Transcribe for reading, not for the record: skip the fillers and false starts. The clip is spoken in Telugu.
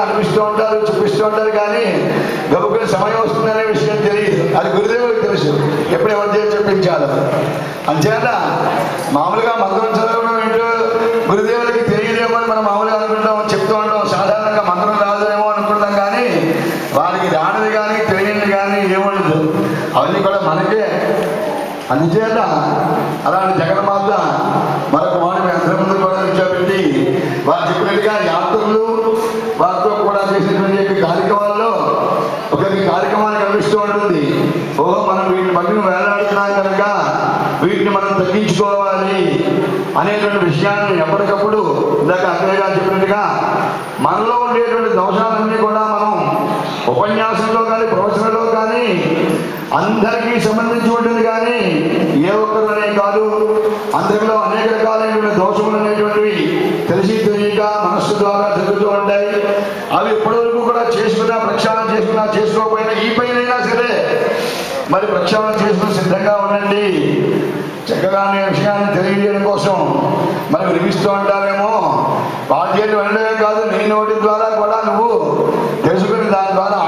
అనిపిస్తూ ఉంటారు, చూపిస్తూ ఉంటారు, కానీ గబుకుని సమయం వస్తుందనే విషయం తెలియదు. అది గురుదేవుడికి తెలుసు ఎప్పుడు ఎవరి చేసి చెప్పించాలో. అంచేత మామూలుగా మంత్రం చదవడం ఏంటో గురుదేవుడికి తెలియదేమో అని మనం మామూలుగా అనుకుంటాం, చెప్తూ ఉంటాం. సాధారణంగా మంత్రం రాదేమో అనుకుంటాం, కానీ వారికి రానిది కానీ తెలియనిది కానీ ఏముండదు. అవన్నీ కూడా మనకే. అందుచేత అలాంటి జగన్మాత మరొక వాడు మీ అందరి ముందు కూడా నిల్చోబెట్టి వారు చెప్పినట్టుగా యాత్రలు వారితో కూడా చేసినటువంటి కార్యక్రమాల్లో ఒకరికి కార్యక్రమాన్ని కనిపిస్తూ ఉంటుంది. ఓహో, మనం వీటిని మధ్యన వేలాడుతున్నాం కనుక వీటిని మనం తగ్గించుకోవాలి అనేటువంటి విషయాన్ని ఎప్పటికప్పుడు ఇందాక అక్కయ్య గారు చెప్పినట్టుగా మనలో ఉండేటువంటి దోషాలన్నీ కూడా మనం ఉపన్యాసంలో కానీ ప్రవచనంలో కానీ అందరికీ సంబంధించి ఉంటుంది, కానీ ఏ ఒక్కరునే కాదు, అందరిలో అనేక రకాలైన దోషములు అనేటువంటివి తెలిసి తెలియక మనస్సు ద్వారా జరుగుతూ ఉంటాయి. అవి ఇప్పటివరకు కూడా చేసుకున్నా, ప్రక్షాళన చేసుకున్నా, చేసుకోకపోయినా ఈ పైనైనా సరే మరి ప్రక్షాళన చేసుకుని సిద్ధంగా ఉండండి. చక్కగా అనే విషయాన్ని తెలియజేయడం కోసం మనం వినిపిస్తూ ఉంటారేమో. వాళ్ళ చేతి వెళ్ళడమే కాదు, నీ నోటి ద్వారా కూడా నువ్వు తెలుసుకుని దాని ద్వారా